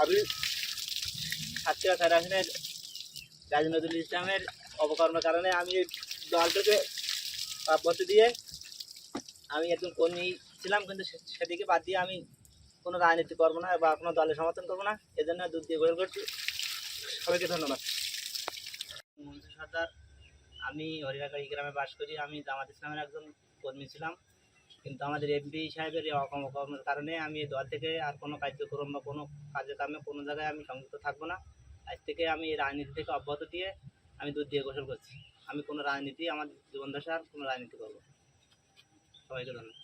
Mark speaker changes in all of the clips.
Speaker 1: আমি সাতক্ষীরা ফেডারেশনের গাজী নজরুল ইসলামের অপকর্মের কারণে আমি এই দলটাকে অব্যাহতি দিয়ে আমি একজন কর্মী ছিলাম, কিন্তু সেদিকে বাদ দিয়ে আমি কোনো রাজনীতি করবো না বা কোনো দলের সমর্থন করবো না। এজন্য দুধ দিয়ে গোল করছি। সবাইকে ধন্যবাদ। মঞ্জু সর্দার, আমি হরিণাগাড়ি গ্রামে বাস করি। আমি জামাত ইসলামের একজন কর্মী ছিলাম, কিন্তু আমাদের এমপি সাহেবের এই অকর্মের কারণে আমি এই দল থেকে আর কোনো কার্যক্রম বা কোনো কার্যক্রমে কোনো জায়গায় আমি সংযুক্ত থাকবো না। আজ থেকে আমি এই রাজনীতি থেকে অব্যাহতি দিয়ে আমি দুধ দিয়ে গোসল করছি। আমি কোনো রাজনীতি আমার জীবনদশার কোনো রাজনীতি করবো। সবাইকে ধন্যবাদ।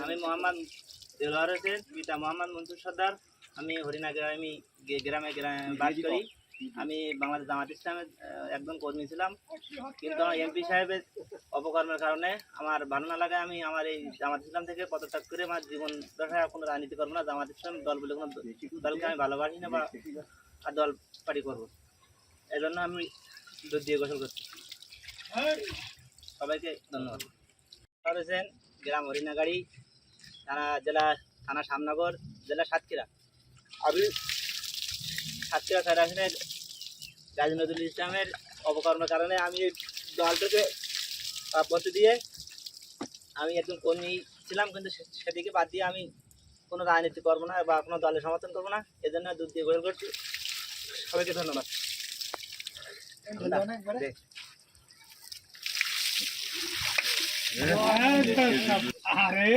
Speaker 1: আমি মোহাম্মদ দেলোয়ার হোসেন, পিতা মোহাম্মদ মনসুর সর্দার। আমি হরিণাগ্রামী গ্রামে বাস করি। আমি বাংলাদেশ জামাত ইসলামের একজন কর্মী ছিলাম, কিন্তু আমার এমপি সাহেবের অপকর্মের কারণে আমার ভালো না লাগায় আমি আমার এই জামাত ইসলাম থেকে পদত্যাগ করে আমার জীবন দশায় কোনো রাজনীতি করবো না। জামাত ইসলাম দল বলে কোনো দলকে আমি ভালোবাসি না বা আর দল পার্টি করবো। এই জন্য আমি দুধ দিয়ে গোসল করছি। সবাইকে ধন্যবাদ। হোসেন, গ্রাম হরিণাগাড়ি, জেলা থানা শ্যামনগর, জেলা সাতক্ষীরা। আমি সাতক্ষীরা ফেডারেশনের গাজী নজরুল ইসলামের অপকর্মের কারণে আমি এই দলটাকে অব্যাহতি দিয়ে আমি একজন কর্মী ছিলাম, কিন্তু সেদিকে বাদ দিয়ে আমি কোনো রাজনীতি করবো না বা কোনো দলের সমর্থন করবো না। এজন্য দুধ দিয়ে গোল করছি। সবাইকে ধন্যবাদ। আরে